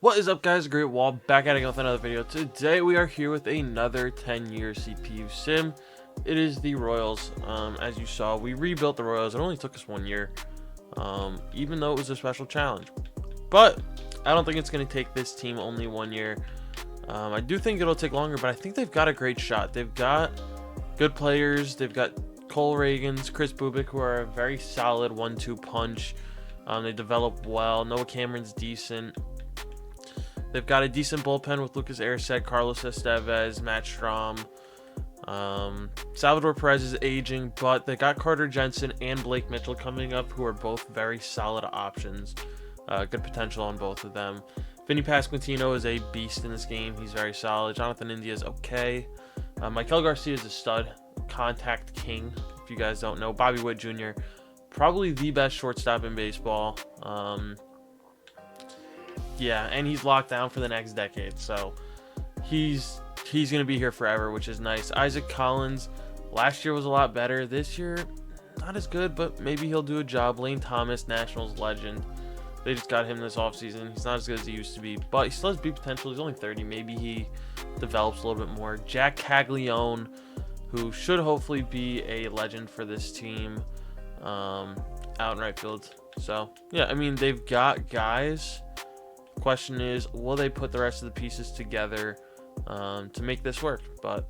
What is up, guys? TheGreatWall back at it with another video. Today we are here with another 10-year CPU sim. It is the Royals. As you saw, we rebuilt the Royals. It only took us 1 year, even though it was a special challenge. But I don't think it's going to take this team only 1 year. I do think it'll take longer, but I think they've got a great shot. They've got good players. They've got Cole Reagans, Chris Bubik, who are a very solid 1-2 punch. They develop well. Noah Cameron's decent. They've got a decent bullpen with Lucas Erceg, Carlos Estevez, Matt Strom. Salvador Perez is aging, but they got Carter Jensen and Blake Mitchell coming up, who are both very solid options. Good potential on both of them. Vinny Pasquantino is a beast in this game. He's very solid. Jonathan India is okay. Michael Garcia is a stud. Contact king, if you guys don't know. Bobby Witt Jr., probably the best shortstop in baseball. Yeah, and he's locked down for the next decade, so he's gonna be here forever, which is nice. Isaac Collins, last year was a lot better. This year, not as good, but maybe he'll do a job. Lane Thomas, Nationals legend. They just got him this offseason. He's not as good as he used to be, but he still has big potential. He's only 30. Maybe he develops a little bit more. Jack Caglione, who should hopefully be a legend for this team, out in right field. So yeah, I mean, they've got guys. Question is, will they put the rest of the pieces together to make this work? But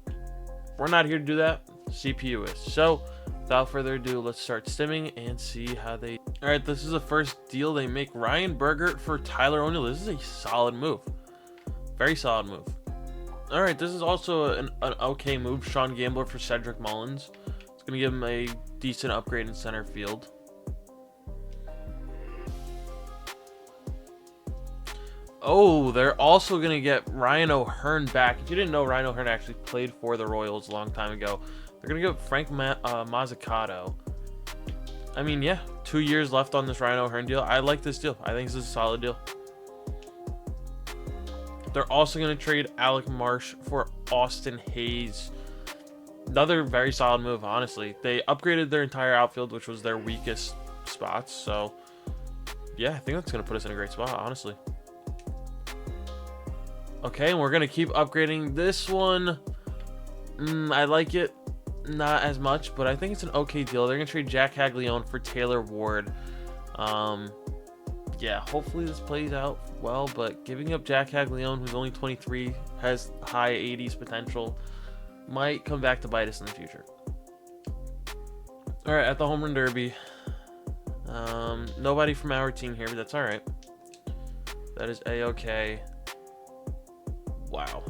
we're not here to do that. CPU is. So without further ado, let's start stimming and see how they. All right, this is the first deal they make. Ryan Bergert for Tyler O'Neill. This is a solid move. Very solid move. All right, this is also an okay move. Sean Gambler for Cedric Mullins. It's gonna give him a decent upgrade in center field. Oh, they're also going to get Ryan O'Hearn back. If you didn't know, Ryan O'Hearn actually played for the Royals a long time ago. They're going to get Frank Mazzucato. I mean, yeah, 2 years left on this Ryan O'Hearn deal. I like this deal. I think this is a solid deal. They're also going to trade Alec Marsh for Austin Hayes. Another very solid move, honestly. They upgraded their entire outfield, which was their weakest spots. So, yeah, I think that's going to put us in a great spot, honestly. Okay, and we're going to keep upgrading this one. I like it. Not as much, but I think it's an okay deal. They're going to trade Jack Caglione for Taylor Ward. Yeah, hopefully this plays out well, but giving up Jack Caglione, who's only 23, has high 80s potential, might come back to bite us in the future. All right, at the Home Run Derby. Nobody from our team here, but that's all right. That is A-okay. Wow.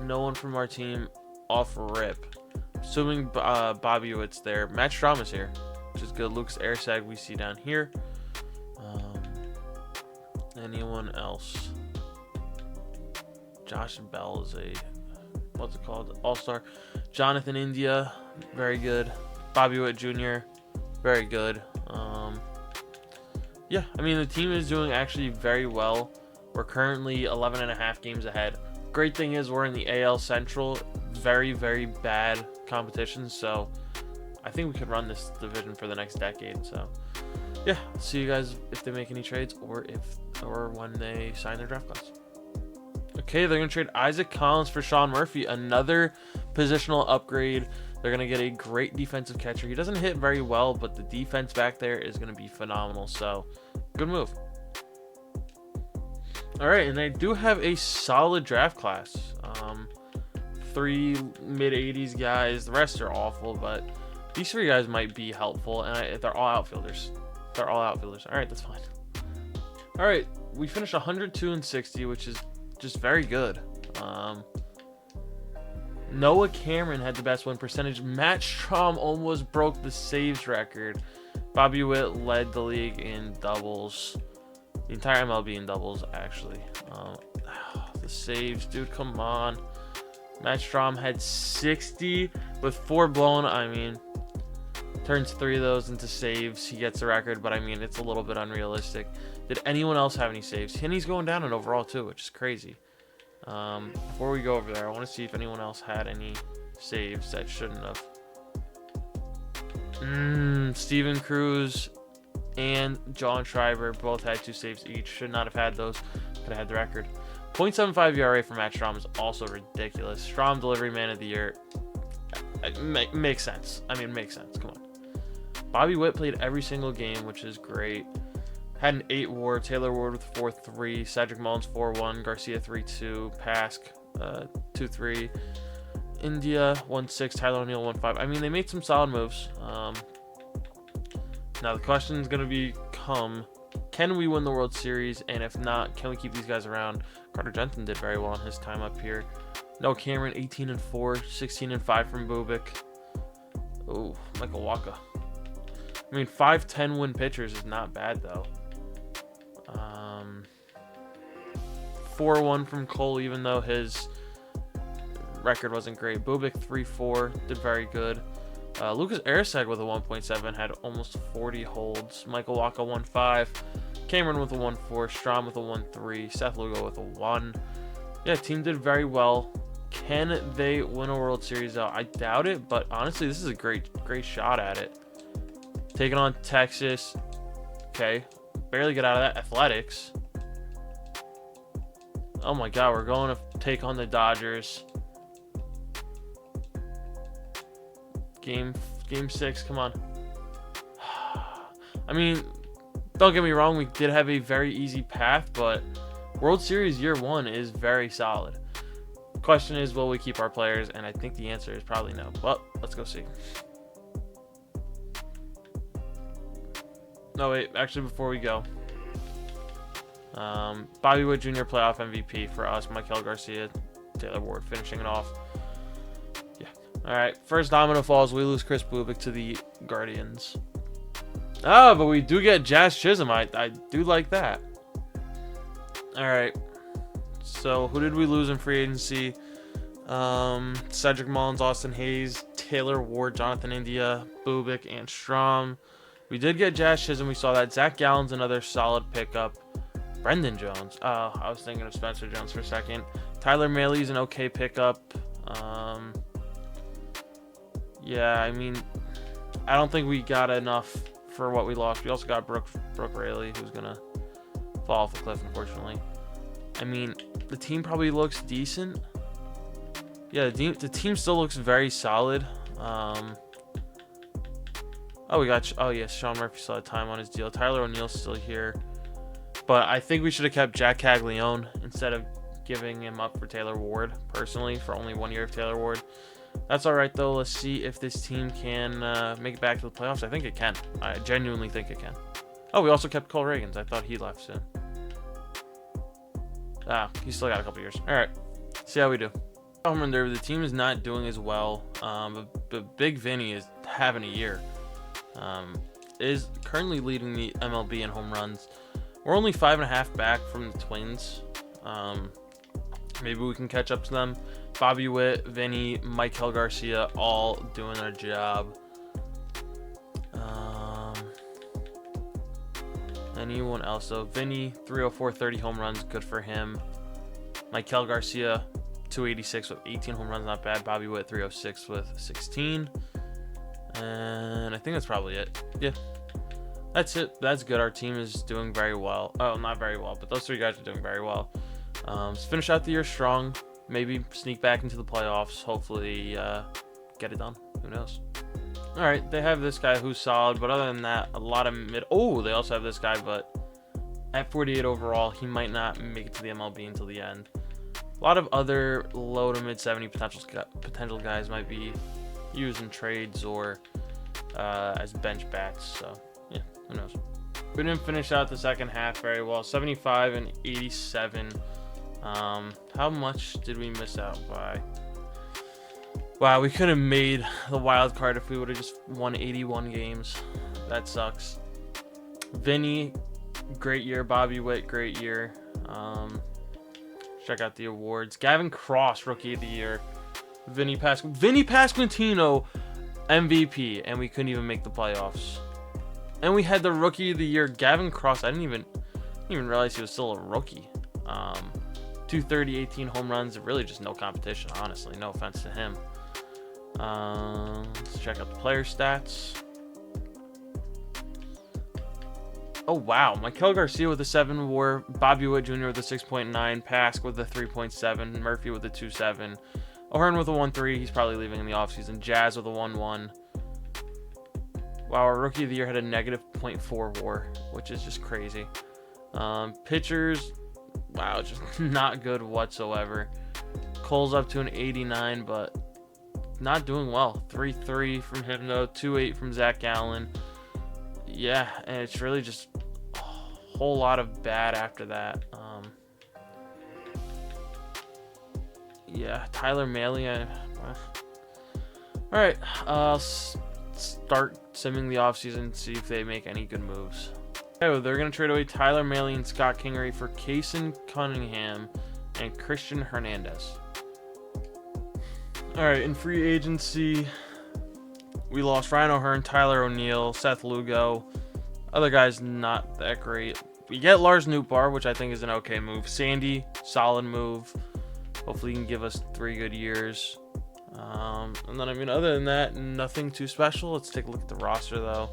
No one from our team off rip. Assuming Bobby Witt's there. Matt Strom is here, which is good. Lucas Erceg we see down here. Anyone else? Josh Bell is a, what's it called? All-star. Jonathan India, very good. Bobby Witt Jr., very good. Yeah, I mean, the team is doing actually very well. We're currently 11.5 games ahead. Great thing is we're in the AL Central. Very, very bad competition. So I think we could run this division for the next decade. So yeah, see you guys if they make any trades or when they sign their draft class. Okay, they're going to trade Isaac Collins for Sean Murphy. Another positional upgrade. They're going to get a great defensive catcher. He doesn't hit very well, but the defense back there is going to be phenomenal. So good move. All right, and they do have a solid draft class. 3 mid-80s guys. The rest are awful, but these 3 guys might be helpful, and they're all outfielders. They're all outfielders. All right, that's fine. All right, we finished 102-60, which is just very good. Noah Cameron had the best win percentage. Matt Strom almost broke the saves record. Bobby Witt led the league in doubles. The entire MLB in doubles, actually. The saves, dude, come on. Matt Strom had 60 with 4 blown. I mean, turns 3 of those into saves. He gets the record, but I mean, it's a little bit unrealistic. Did anyone else have any saves? And he's going down in overall, too, which is crazy. Before we go over there, I want to see if anyone else had any saves that shouldn't have. Steven Cruz and John Schreiber both had 2 saves each. Should not have had those. Could have had the record. 0.75 ERA for Matt Strom is also ridiculous. Strom delivery man of the year. Makes sense. I mean, makes sense. Come on. Bobby Witt played every single game, which is great. Had an 8 WAR. Taylor Ward with 4.3. Cedric Mullins 4.1. Garcia 3.2. Pask 2.3. India 1.6. Tyler O'Neill 1.5. I mean, they made some solid moves. Now the question is going to become, can we win the World Series? And if not, can we keep these guys around? Carter Jensen did very well in his time up here. No Cameron 18-4, 16-5 from Bubik. Oh, Michael Wacha. I mean, 5-10 win pitchers is not bad though. 4-1 from Cole, even though his record wasn't great. Bubik 3-4, did very good. Lucas Erceg with a 1.7 had almost 40 holds. Michael Wacha 1.5. Cameron with a 1.4. Strom with a 1.3. Seth Lugo with a 1. Yeah, team did very well. Can they win a World Series though? I doubt it, but honestly, this is a great shot at it. Taking on Texas. Okay, barely get out of that. Athletics. Oh my God, we're going to take on the Dodgers. Game 6, come on. I mean, don't get me wrong, we did have a very easy path, but World Series year 1 is very solid. Question is, will we keep our players? And I think the answer is probably no, but let's go see. No, wait, actually, before we go, Bobby Witt Jr. playoff MVP for us, Maikel Garcia, Taylor Ward finishing it off. All right, first domino falls. We lose Chris Bubik to the Guardians. Oh, but we do get Jazz Chisholm. I do like that. All right. So who did we lose in free agency? Cedric Mullins, Austin Hayes, Taylor Ward, Jonathan India, Bubik, and Strom. We did get Jazz Chisholm. We saw that. Zach Gallen's another solid pickup. Brendan Jones. Oh, I was thinking of Spencer Jones for a second. Tyler Mailey's an okay pickup. Yeah, I mean, I don't think we got enough for what we lost. We also got Brooke Raley, who's going to fall off the cliff, unfortunately. I mean, the team probably looks decent. Yeah, the team still looks very solid. Oh, yes, Sean Murphy still had time on his deal. Tyler O'Neill's still here. But I think we should have kept Jack Caglione instead of giving him up for Taylor Ward, personally, for only 1 year of Taylor Ward. That's all right, though. Let's see if this team can make it back to the playoffs. I think it can. I genuinely think it can. Oh, we also kept Cole Reagans. I thought he left soon. Ah, he's still got a couple years. All right, see how we do. Home run derby. The team is not doing as well. But Big Vinny is having a year. Is currently leading the MLB in home runs. We're only 5.5 back from the Twins. Maybe we can catch up to them. Bobby Witt, Vinny, Maikel Garcia, all doing their job. Anyone else though? Vinny, 304, 30 home runs, good for him. Maikel Garcia, 286 with 18 home runs, not bad. Bobby Witt, 306 with 16. And I think that's probably it. Yeah, that's it. That's good. Our team is doing very well. Oh, not very well, but those three guys are doing very well. Let's finish out the year strong. Maybe sneak back into the playoffs. Hopefully get it done. Who knows? All right, they have this guy who's solid, but other than that, a lot of mid. Oh, they also have this guy, but at 48 overall, he might not make it to the MLB until the end. A lot of other low to mid 70 potential guys might be used in trades or as bench bats. So yeah, who knows? We didn't finish out the second half very well. 75 and 87. How much did we miss out by? Wow, we could have made the wild card if we would have just won 81 games. That sucks. Vinny, great year. Bobby Witt, great year. Check out the awards. Gavin Cross, Rookie of the Year. Vinny Pasquantino, MVP, and we couldn't even make the playoffs. And we had the Rookie of the Year, Gavin Cross. I didn't even realize he was still a rookie. 230, 18 home runs. Really just no competition, honestly. No offense to him. Let's check out the player stats. Oh, wow. Maikel Garcia with a 7 WAR. Bobby Witt Jr. with a 6.9. Pask with a 3.7. Murphy with a 2.7. O'Hearn with a 1.3. He's probably leaving in the offseason. Jazz with a 1.1. Wow, our rookie of the year had a negative .4 WAR, which is just crazy. Pitchers, wow, just not good whatsoever. Cole's up to an 89, but not doing well. 3.3 from Hypno, 2.8 from Zach Gallen. Yeah, and it's really just a whole lot of bad after that. Yeah, Tyler Mahle. All right, I'll start simming the offseason, see if they make any good moves. Oh, they're going to trade away Tyler Mahle and Scott Kingery for Kason Cunningham and Christian Hernandez. All right, in free agency, we lost Ryan O'Hearn, Tyler O'Neill, Seth Lugo. Other guys not that great. We get Lars Nootbaar, which I think is an okay move. Sandy, solid move. Hopefully he can give us 3 good years. And then, I mean, other than that, nothing too special. Let's take a look at the roster, though.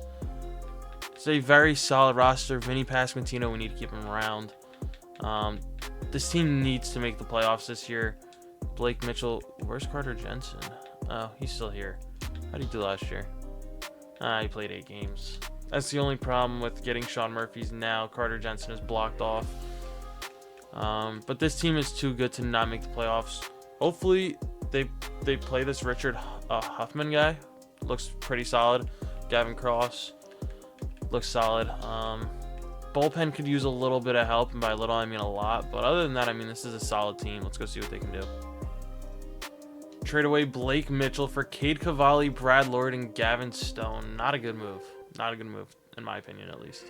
It's a very solid roster. Vinny Pasquantino, we need to keep him around. This team needs to make the playoffs this year. Blake Mitchell, where's Carter Jensen? Oh, he's still here. How did he do last year? He played 8 games. That's the only problem with getting Sean Murphy's now. Carter Jensen is blocked off. But this team is too good to not make the playoffs. Hopefully, they play this Richard Huffman guy. Looks pretty solid. Gavin Cross looks solid. Bullpen could use a little bit of help, and by little I mean a lot. But other than that, I mean, this is a solid team. Let's go see what they can do. Trade away Blake Mitchell for Cade Cavalli, Brad Lord, and Gavin Stone. Not a good move. Not a good move, in my opinion, at least.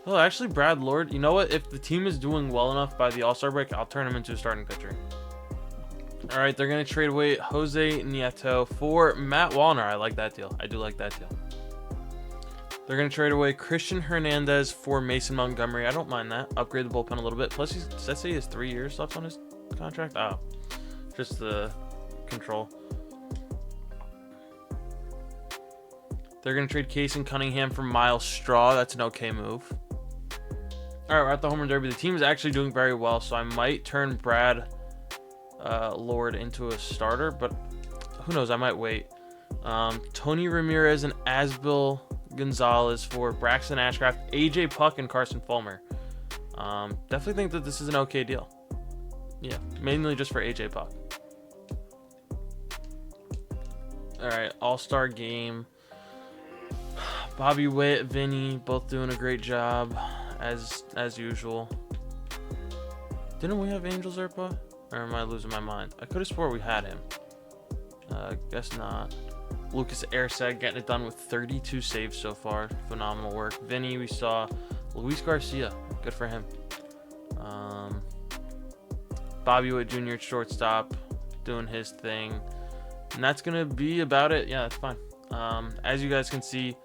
Oh, actually, Brad Lord, you know what? If the team is doing well enough by the All-Star break, I'll turn him into a starting pitcher. All right, they're going to trade away Jose Nieto for Matt Wallner. I like that deal. I do like that deal. They're going to trade away Christian Hernandez for Mason Montgomery. I don't mind that. Upgrade the bullpen a little bit. Plus, does that say he has 3 years left on his contract? Oh, just the control. They're going to trade Kason Cunningham for Miles Straw. That's an okay move. All right, we're at the Home Run Derby. The team is actually doing very well, so I might turn Brad Lord into a starter, but who knows? I might wait. Tony Ramirez and Asbel Gonzalez for Braxton Ashcraft, AJ Puck, and Carson Fulmer. Definitely think that this is an okay deal. Yeah, mainly just for AJ Puck. All right, All-Star game. Bobby Witt, Vinny, both doing a great job as usual. Didn't we have Angel Zerpa? Or am I losing my mind? I could have swore we had him. Guess not. Lucas Erceg getting it done with 32 saves so far. Phenomenal work. Vinny, we saw Luis Garcia. Good for him. Bobby Witt Jr. at shortstop doing his thing. And that's going to be about it. Yeah, that's fine. As you guys can see,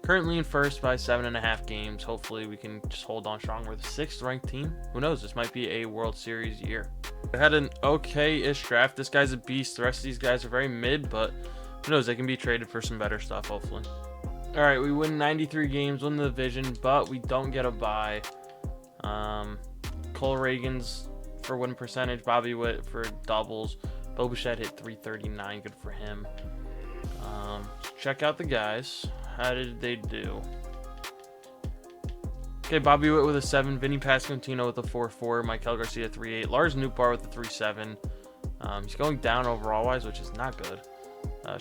currently in first by 7.5 games. Hopefully we can just hold on strong. We're the 6th ranked team. Who knows? This might be a World Series year. I had an okay-ish draft. This guy's a beast. The rest of these guys are very mid, but who knows? They can be traded for some better stuff, hopefully. All right, we win 93 games, win the division, but we don't get a bye. Cole Reagans for win percentage. Bobby Witt for doubles. Bo Bichette hit 339. Good for him. Check out the guys. How did they do? Okay, Bobby Witt with a 7, Vinny Pasquantino with a 4.4, Maikel Garcia 3.8, Lars Nootbaar with a 3.7. He's going down overall wise, which is not good.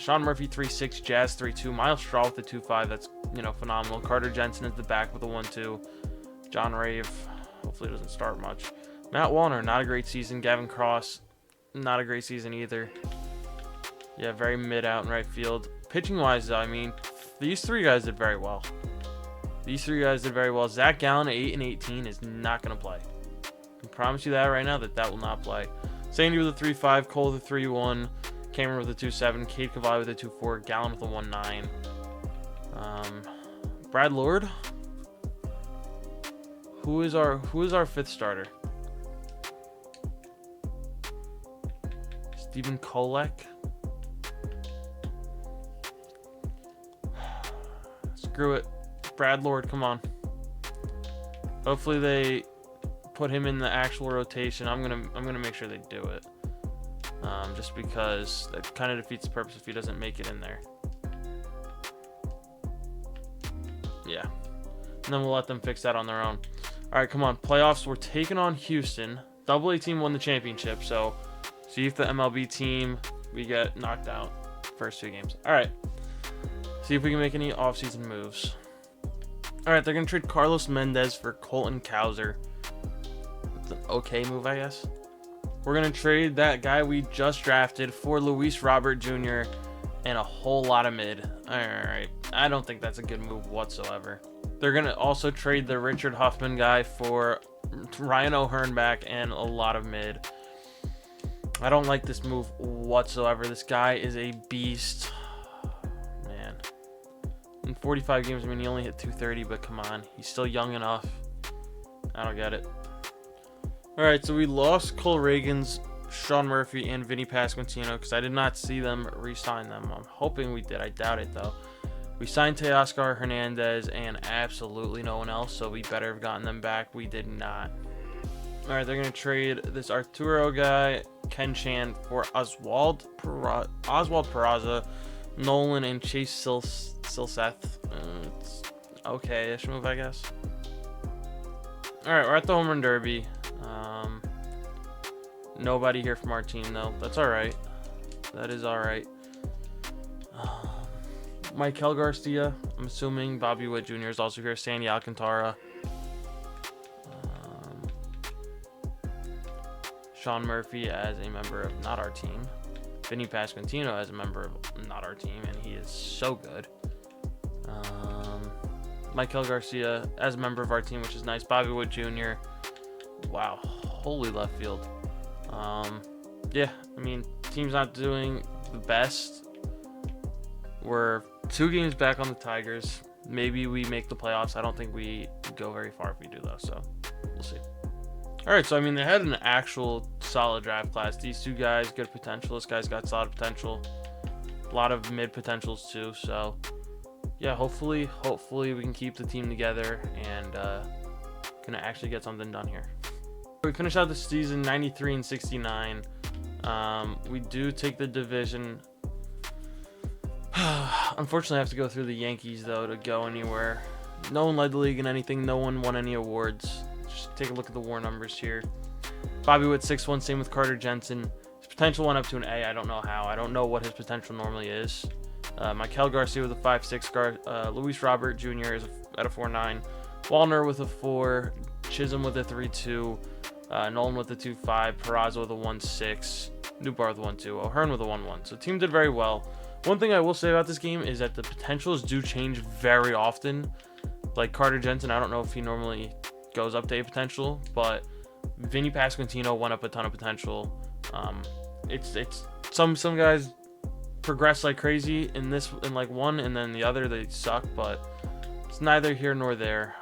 Sean Murphy 3.6, Jazz 3.2, Miles Straw with a 2.5. That's phenomenal. Carter Jensen at the back with a 1.2. John Rave hopefully doesn't start much. Matt Wallner, not a great season. Gavin Cross, not a great season either. Yeah, very mid out in right field. Pitching wise, though, I mean, these 3 guys did very well. Zach Gallen at 8 and 18 is not going to play. I can promise you that right now, that will not play. Sandy with a 3.5, Cole with a 3.1, Cameron with a 2.7, Cade Cavalli with a 2.4, Gallen with a 1.9. Brad Lord. Who is our 5th starter? Stephen Kolek. Screw it. Brad Lord, come on. Hopefully they put him in the actual rotation. I'm gonna make sure they do it. Just because that kind of defeats the purpose if he doesn't make it in there. Yeah. And then we'll let them fix that on their own. All right, come on. Playoffs. We're taking on Houston. AA team won the championship, so see if the MLB team, we get knocked out first 2 games. All right. See if we can make any offseason moves. All right, they're going to trade Carlos Mendez for Colton Cowser. It's an okay move, I guess. We're going to trade that guy we just drafted for Luis Robert Jr. and a whole lot of mid. All right. I don't think that's a good move whatsoever. They're going to also trade the Richard Huffman guy for Ryan O'Hearn back and a lot of mid. I don't like this move whatsoever. This guy is a beast. Man. In 45 games, I mean, he only hit 230, but come on. He's still young enough. I don't get it. All right, so we lost Cole Reagans, Sean Murphy, and Vinny Pasquantino because I did not see them re-sign them. I'm hoping we did. I doubt it, though. We signed Teoscar Hernandez and absolutely no one else, so we better have gotten them back. We did not. All right, they're going to trade this Arturo guy, Ken Chan, for Oswald Peraza, Nolan, and Chase Silseth. It's okay-ish move, I guess. All right, we're at the Home Run Derby. Nobody here from our team, though. That's all right. That is all right. Michael Garcia, I'm assuming. Bobby Witt Jr. is also here. Sandy Alcantara. Sean Murphy as a member of not our team. Vinny Pasquantino as a member of not our team, and he is so good. Michael Garcia as a member of our team, which is nice. Bobby Witt Jr. Wow, holy left field. Yeah, I mean, team's not doing the best. We're 2 games back on the Tigers. Maybe we make the playoffs. I don't think we go very far if we do, though, so we'll see. All right, so, I mean, they had an actual solid draft class. These 2 guys, good potential. This guy's got solid potential. A lot of mid potentials, too, so, yeah, hopefully we can keep the team together and can actually get something done here. We finish out the season 93-69. We do take the division. Unfortunately, I have to go through the Yankees, though, to go anywhere. No one led the league in anything. No one won any awards. Just take a look at the WAR numbers here. Bobby Witt 6-1. Same with Carter Jensen. His potential went up to an A. I don't know how. I don't know what his potential normally is. Michael Garcia with a 5.6. Luis Robert Jr. is at a 4.9. Wallner with a 4. Chisholm with a 3.2. Nolan with a 2.5. Peraza with a 1.6. Newbar with a 1.2. O'Hearn with a 1.1. So team did very well. One thing I will say about this game is that the potentials do change very often. Like Carter Jensen, I don't know if he normally goes up to A potential, but Vinny Pasquantino went up a ton of potential. It's some guys progress like crazy in like one, and then the other they suck, but it's neither here nor there.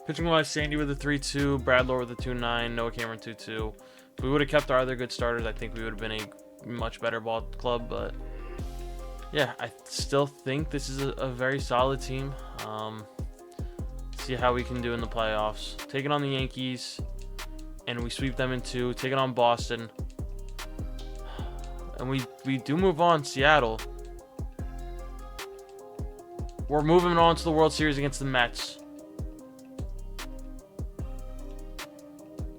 Pitching wise, Sandy with a 3.2, Brad Lore with a 2.9, Noah Cameron 2.2. If we would have kept our other good starters, I think we would have been a much better ball club, but yeah, I still think this is a very solid team. See how we can do in the playoffs. Taking on the Yankees, and we sweep them in 2. Taking on Boston, and we do move on. Seattle. We're moving on to the World Series against the Mets.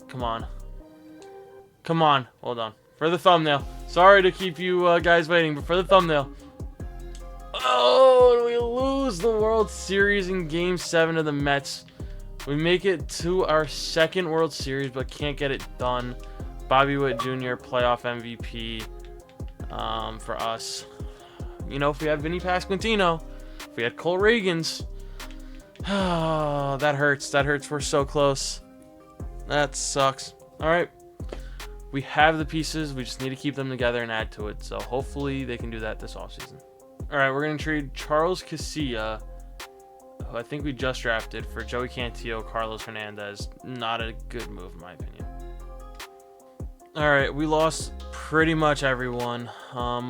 Come on. Come on. Hold on. For the thumbnail. Sorry to keep you guys waiting, but for the thumbnail. Oh, we lose the World Series in Game 7 of the Mets. We make it to our 2nd World Series, but can't get it done. Bobby Witt Jr., playoff MVP for us. You know, if we had Vinny Pasquantino, if we had Cole Reagans, oh, that hurts. That hurts. We're so close. That sucks. All right. We have the pieces. We just need to keep them together and add to it. So hopefully they can do that this offseason. All right, we're going to trade Charles Casilla, who I think we just drafted, for Joey Cantillo, Carlos Hernandez. Not a good move, in my opinion. All right, we lost pretty much everyone.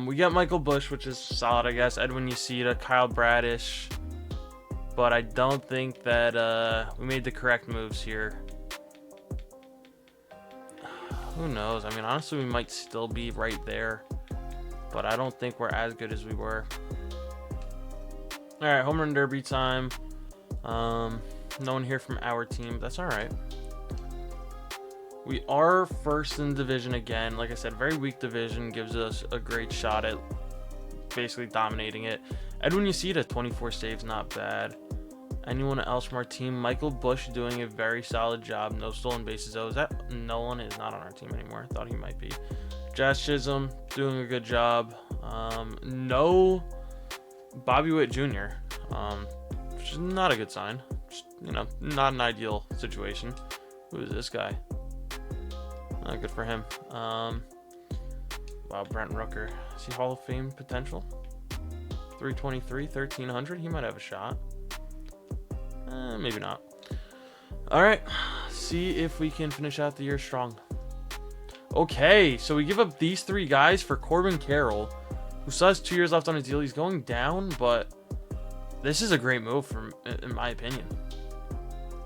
We got Michael Bush, which is solid, I guess. Edwin Uceda, Kyle Bradish. but I don't think that we made the correct moves here. Who knows? I mean, honestly, we might still be right there, but I don't think we're as good as we were. All right, home run derby time. No one here from our team. That's all right. We are first in division again. Like I said, very weak division gives us a great shot at basically dominating it. Edwin Yacida, 24 saves, not bad. Anyone else from our team? Michael Bush doing a very solid job. No stolen bases. Oh, is that Nolan is not on our team anymore? I thought he might be. Jazz Chisholm doing a good job. No Bobby Witt Jr., which is not a good sign. Just, you know, not an ideal situation. Who is this guy? Good for him. Wow, Brent Rooker. Is he Hall of Fame potential? 323, 1300. He might have a shot. Maybe not. All right, see if we can finish out the year strong. Okay, so we give up these 3 guys for Corbin Carroll, who still has 2 years left on his deal. He's going down, but this is a great move, in my opinion.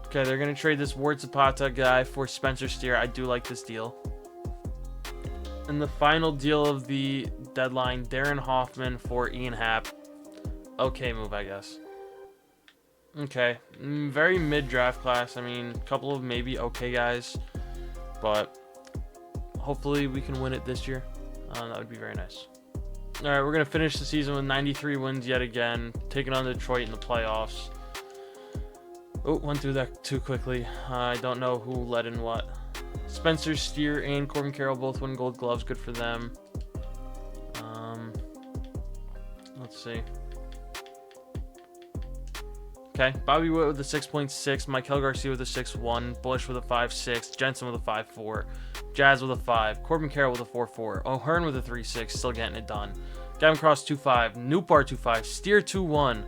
Okay, they're going to trade this Ward Zapata guy for Spencer Steer. I do like this deal. And the final deal of the deadline, Darren Hoffman for Ian Happ. Okay move, I guess. Okay, very mid-draft class. I mean, a couple of maybe okay guys, but hopefully we can win it this year. That would be very nice. All right, we're going to finish the season with 93 wins yet again, taking on Detroit in the playoffs. Oh, went through that too quickly. I don't know who led in what. Spencer Steer and Corbin Carroll both win Gold Gloves. Good for them. Let's see. Okay, Bobby Witt with a 6.6, Michael Garcia with a 6.1, Bush with a 5.6, Jensen with a 5.4, Jazz with a 5, Corbin Carroll with a 4.4, O'Hearn with a 3.6, still getting it done. Gavin Cross 2.5, Newpar 2.5, Steer 2.1.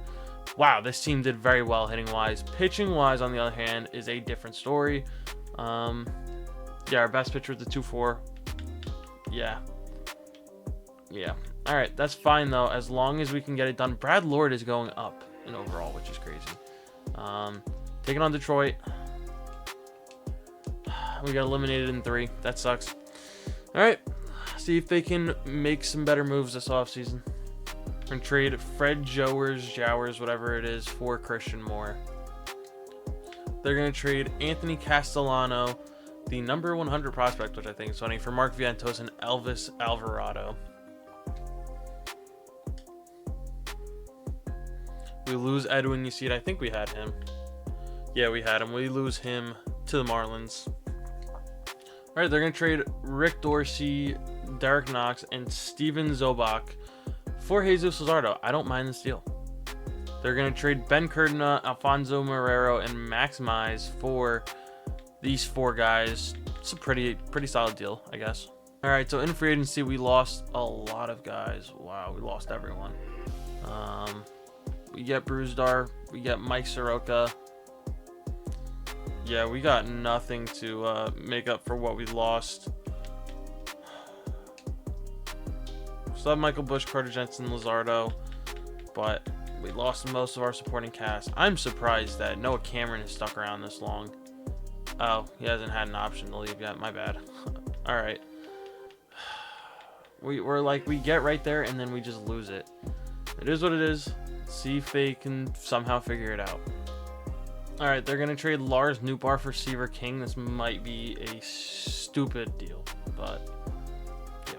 Wow, this team did very well hitting-wise. Pitching-wise, on the other hand, is a different story. Yeah, our best pitcher with the 2.4. Yeah. All right, that's fine, though, as long as we can get it done. Brad Lord is going up in overall, which is crazy. Taking on Detroit. We got eliminated in 3. That sucks. All right, see if they can make some better moves this offseason. And trade Fred Jowers, whatever it is, for Christian Moore. They're going to trade Anthony Castellano, the number 100 prospect, which I think is funny, for Mark Vientos and Elvis Alvarado. We lose Edwin Yacida. I think we had him. Yeah, we had him. We lose him to the Marlins. All right, they're going to trade Rick Dorsey, Derek Knox, and Steven Zobach for Jesus Luzardo. I don't mind this deal. They're going to trade Ben Cardona, Alfonso Marrero, and Max Mize for these 4 guys. It's a pretty solid deal, I guess. All right, so in free agency, we lost a lot of guys. Wow, we lost everyone. We get Bruzdar. We get Mike Soroka. Yeah, we got nothing to make up for what we lost. Still have Michael Bush, Carter Jensen, Luzardo, but we lost most of our supporting cast. I'm surprised that Noah Cameron has stuck around this long. Oh, he hasn't had an option to leave yet. My bad. All right. We're like, we get right there and then we just lose it. It is what it is. See if they can somehow figure it out. All right, they're going to trade Lars Newbar for Seaver King. This might be a stupid deal, but yeah.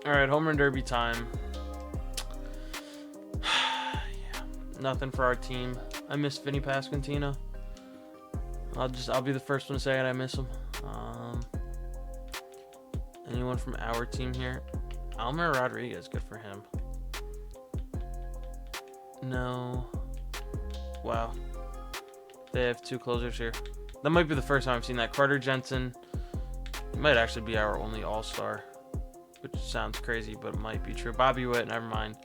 All right, home run derby time. Yeah, nothing for our team. I miss Vinny Pasquantino. I'll be the first one to say it. I miss him. Anyone from our team here? Almer Rodriguez, good for him. No. Wow. They have 2 closers here. That might be the first time I've seen that. Carter Jensen. It might actually be our only all-star, which sounds crazy, but it might be true. Bobby Witt, never mind.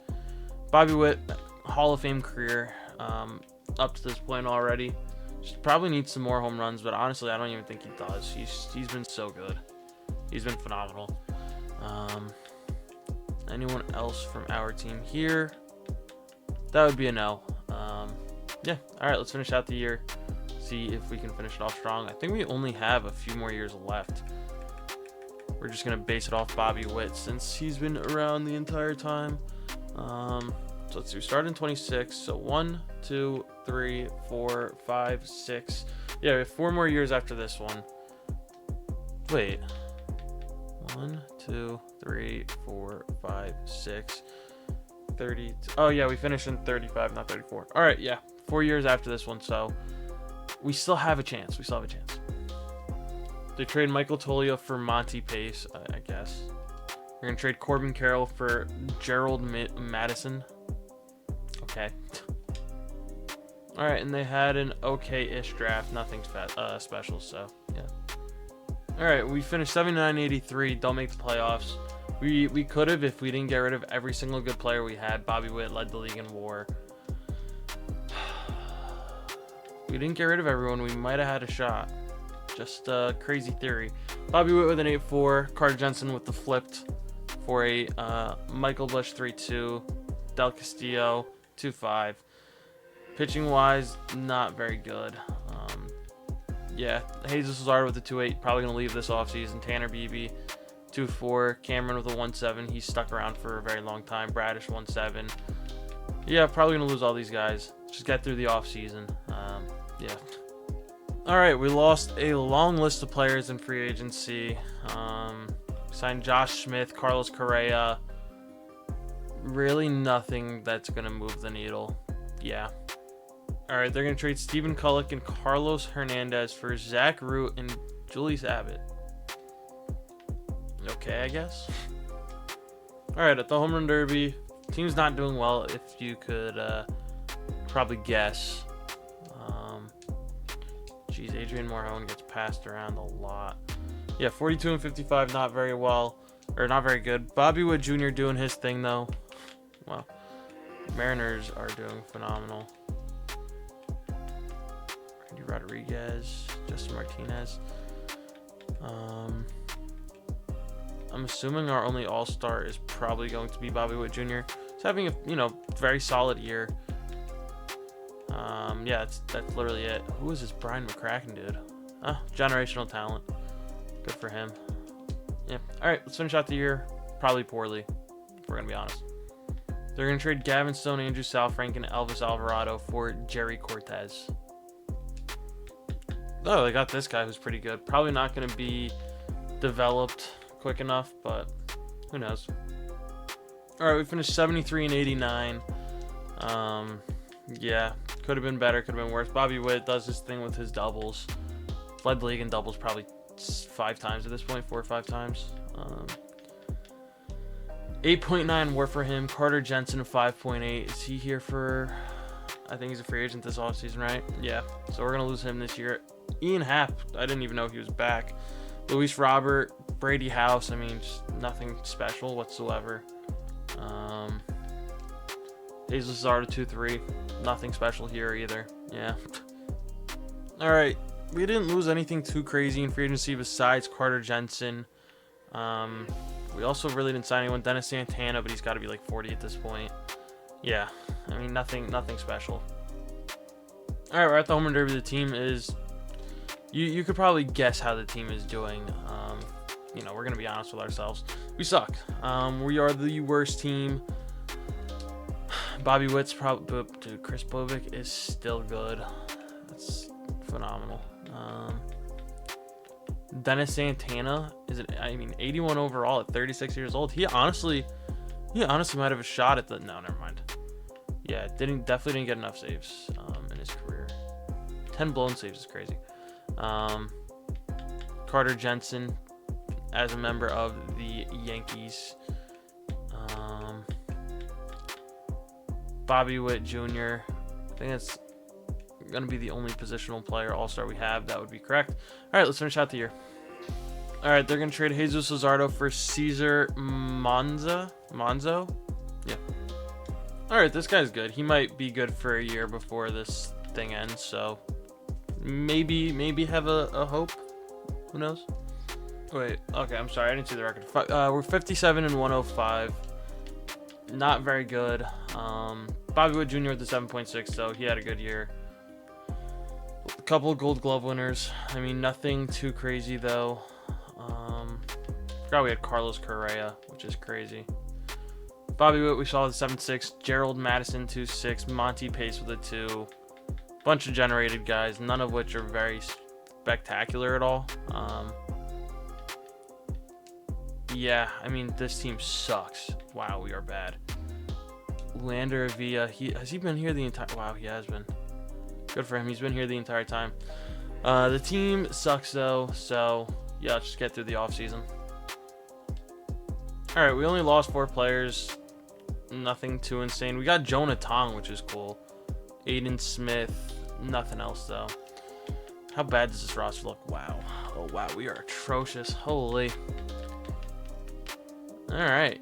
Bobby Witt, Hall of Fame career up to this point already. Just probably needs some more home runs, but honestly, I don't even think he does. He's been so good. He's been phenomenal. Anyone else from our team here? that would be a no. Yeah. All right, let's finish out the year. See if we can finish it off strong. I think we only have a few more years left. We're just gonna base it off Bobby Witt since he's been around the entire time. So let's see. We started in 26. So 1, 2, 3, 4, 5, 6. Yeah, we have 4 more years after this one. Wait. 1, 2, 3, 4, 5, 6. 30. Oh yeah, we finished in 35, not 34. All right, yeah, 4 years after this one, so we still have a chance. We still have a chance. They trade Michael Tolio for Monty Pace, I guess. We're gonna trade Corbin Carroll for Gerald Madison. Okay. All right, and they had an okay-ish draft, nothing special. So yeah. All right, we finished 79-83. Don't make the playoffs. We could have if we didn't get rid of every single good player we had. Bobby Witt led the league in WAR. We didn't get rid of everyone. We might have had a shot. Just a crazy theory. Bobby Witt with an 8-4. Carter Jensen with the flipped for a Michael Bush 3-2. Del Castillo 2-5. Pitching wise, not very good. Yeah, Jesus Luzardo with the 2-8. Probably going to leave this offseason. Tanner Beebe 2-4. Cameron with a 1-7. He's stuck around for a very long time. Bradish 1-7. Yeah, probably going to lose all these guys. Just get through the offseason. Yeah. All right, we lost a long list of players in free agency. Signed Josh Smith, Carlos Correa. Really nothing that's going to move the needle. Yeah. All right, they're going to trade Stephen Kullock and Carlos Hernandez for Zach Root and Julius Abbott. Okay, I guess. All right, at the Home Run Derby, team's not doing well, if you could probably guess. Geez, Adrian Morejon gets passed around a lot. Yeah, 42 and 55, not very well, or not very good. Bobby Witt Jr. doing his thing, though. Wow. Mariners are doing phenomenal. Randy Rodriguez, Justin Martinez. I'm assuming our only all-star is probably going to be Bobby Witt Jr. He's having a very solid year. Yeah, that's literally it. Who is this Brian McCracken dude? Generational talent. Good for him. Yeah. All right, let's finish out the year probably poorly, if we're gonna be honest. They're gonna trade Gavin Stone, Andrew Saalfrank, and Elvis Alvarado for Jerry Cortez. Oh, they got this guy who's pretty good. Probably not gonna be developed quick enough, but who knows. All right, we finished 73 and 89. Yeah, could have been better, could have been worse. Bobby Witt does this thing with his doubles. Led the league in doubles probably 5 times at this point, 4 or 5 times. 8.9 WAR for him. Carter Jensen 5.8. Is he here for? I think he's a free agent this offseason, right? Yeah. So we're gonna lose him this year. Ian Happ, I didn't even know he was back. Luis Robert, Brady House. I mean, just nothing special whatsoever. Jesus Luzardo 2-3. Nothing special here either. Yeah. All right. We didn't lose anything too crazy in free agency besides Carter Jensen. We also really didn't sign anyone. Dennis Santana, but he's got to be like 40 at this point. Yeah. I mean, nothing special. All right, we're at the Home Run Derby. The team is... You could probably guess how the team is doing. We're going to be honest with ourselves. We suck. We are the worst team. Bobby Witt's probably... Dude, Chris Bovic is still good. That's phenomenal. Dennis Santana is 81 overall at 36 years old. He honestly might have a shot at the... No, never mind. Yeah, definitely didn't get enough saves in his career. 10 blown saves is crazy. Carter Jensen as a member of the Yankees. Bobby Witt Jr. I think that's going to be the only positional player all-star we have. That would be correct. All right, let's finish out the year. All right, they're going to trade Jesus Luzardo for Cesar Monzo. Yeah. All right, this guy's good. He might be good for a year before this thing ends, so maybe have a hope. Who knows? Wait, okay, I'm sorry. I didn't see the record. We're 57 and 105. not very good. Bobby Witt Jr. with the 7.6, though. He had a good year. A couple of Gold Glove winners. I mean, nothing too crazy, though. Forgot we had Carlos Correa, which is crazy. Bobby Witt, we saw with 7.6. Gerald Madison, 2.6. Monty Pace with a 2. Bunch of generated guys, none of which are very spectacular at all. Yeah, I mean, this team sucks. Wow, we are bad. Lander Avila, has he been here the entire... Wow, he has been. Good for him. He's been here the entire time. The team sucks, though, so yeah, let's just get through the offseason. All right, we only lost 4 players. Nothing too insane. We got Jonah Tong, which is cool. Aiden Smith. Nothing else, though. How bad does this roster look? Wow. Oh, wow. We are atrocious. Holy. All right.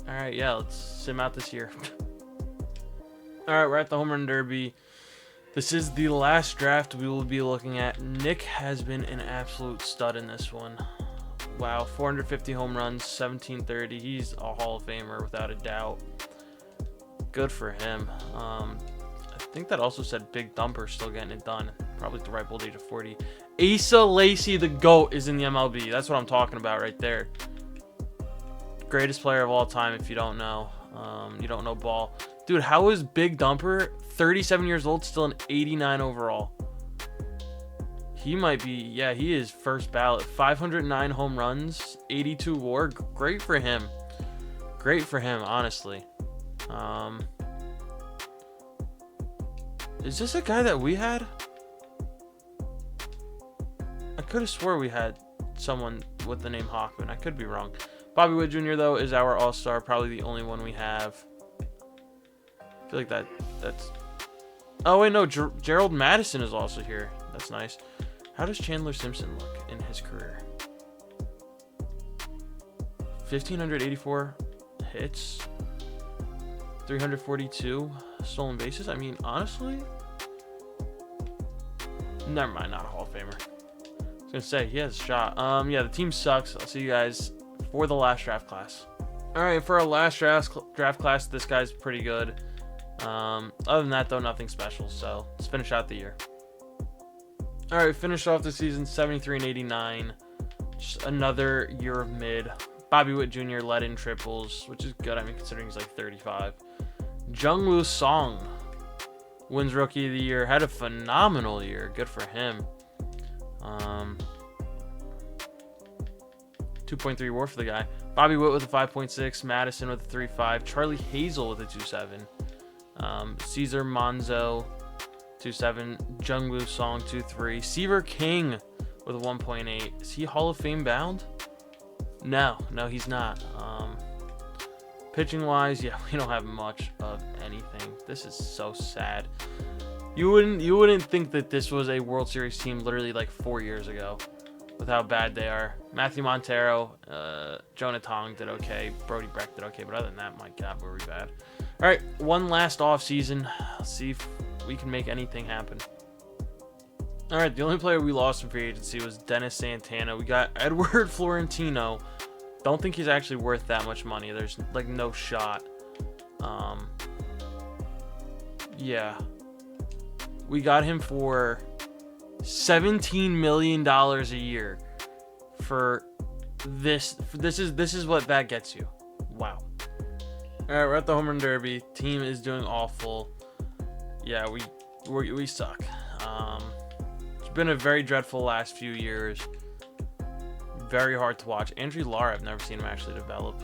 All right, yeah, let's sim out this year. All right, we're at the Home Run Derby. This is the last draft we will be looking at. Nick has been an absolute stud in this one. Wow, 450 home runs, 1730. He's a Hall of Famer without a doubt. Good for him. I think that also said Big Dumper still getting it done. Probably at the ripe old age of 40. Asa Lacy, the GOAT, is in the MLB. That's what I'm talking about right there. Greatest player of all time, if you don't know. You don't know ball. Dude, how is Big Dumper, 37 years old, still an 89 overall? He might be, yeah, he is first ballot. 509 home runs, 82 WAR. Great for him. Great for him, honestly. Is this a guy that we had? I could have swore we had someone with the name Hockman. I could be wrong. Bobby Witt Jr., though, is our all-star. Probably the only one we have. I feel like that's... Oh, wait, no. Gerald Madison is also here. That's nice. How does Chandler Simpson look in his career? 1,584 hits. 342 stolen bases. I mean, honestly... Never mind, not a Hall of Famer. I was going to say, he has a shot. Yeah, the team sucks. I'll see you guys for the last draft class. All right, for our last draft class, this guy's pretty good. Other than that, though, nothing special. So let's finish out the year. All right, finished off the season 73 and 89. Just another year of mid. Bobby Witt Jr. led in triples, which is good. I mean, considering he's like 35. Jungwoo Song wins Rookie of the Year. Had a phenomenal year. Good for him. 2.3 WAR for the guy. Bobby Witt with a 5.6. Madison with a 3.5. Charlie Hazel with a 2.7. Cesar Monzo 2.7. Jungwoo Song 2.3. Seaver King with a 1.8. Is he Hall of Fame bound? No, he's not. Pitching wise, yeah, we don't have much of anything. This is so sad. You wouldn't think that this was a World Series team literally like 4 years ago with how bad they are. Matthew Montero, Jonah Tong did okay. Brody Breck did okay, but other than that, my God, were we bad. All right, one last offseason. Let's see if we can make anything happen. All right, the only player we lost in free agency was Dennis Santana. We got Edward Florentino. Don't think he's actually worth that much money. There's like no shot. Yeah. We got him for $17 million a year for this. This is what that gets you. Wow. All right, we're at the Home Run Derby. Team is doing awful. Yeah, we suck. It's been a very dreadful last few years. Very hard to watch. Andrew Lara, I've never seen him actually develop.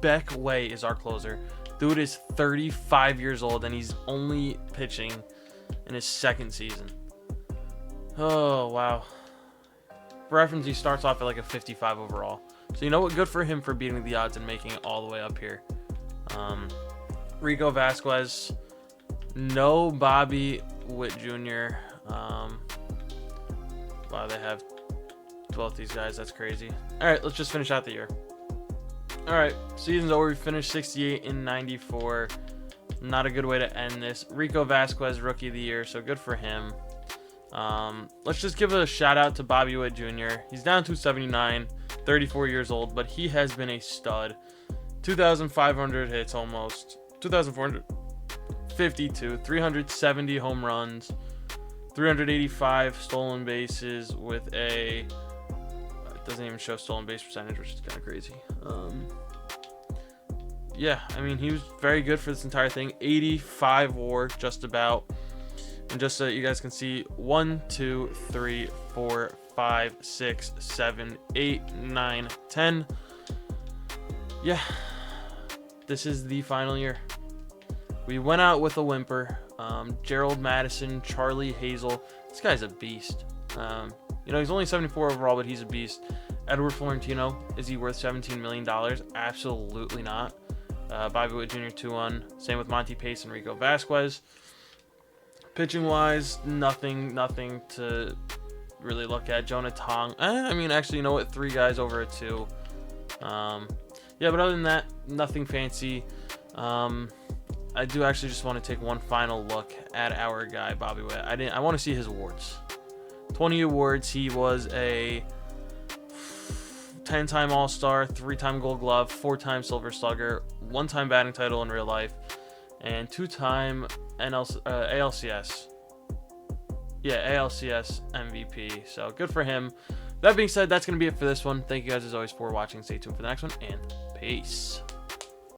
Beck Way is our closer. Dude is 35 years old and he's only pitching in his second season. Oh, wow. For reference, he starts off at like a 55 overall. So you know what? Good for him for beating the odds and making it all the way up here. Rico Vasquez. No Bobby Witt Jr. Wow, they have both these guys. That's crazy. All right, let's just finish out the year. All right, season's over. We finished 68 and 94. Not a good way to end this. Rico Vasquez, Rookie of the Year, so good for him. Let's just give a shout out to Bobby Witt Jr. He's down to 79, 34 years old, but he has been a stud. 2,500 hits almost. 2,452. 370 home runs. 385 stolen bases with a... It doesn't even show stolen base percentage, which is kind of crazy. Yeah, I mean, he was very good for this entire thing. 85 WAR, just about. And just so you guys can see, 1, 2, 3, 4, 5, 6, 7, 8, 9, 10. Yeah, this is the final year. We went out with a whimper. Gerald Madison, Charlie Hazel. This guy's a beast. You know, he's only 74 overall, but he's a beast. Edward Florentino, is he worth $17 million? Absolutely not. Bobby Witt Jr. 2-1. Same with Monty Pace and Rico Vasquez. Pitching wise, nothing to really look at. Jonah Tong. I mean, actually, you know what? 3 guys over a 2. Yeah, but other than that, nothing fancy. I do actually just want to take one final look at our guy, Bobby Witt. I want to see his awards. 20 awards. He was a 10-time All-Star, 3-time Gold Glove, 4-time Silver Slugger, 1-time batting title in real life, and 2-time ALCS. Yeah, ALCS MVP. So good for him. That being said, that's going to be it for this one. Thank you guys as always for watching. Stay tuned for the next one, and peace.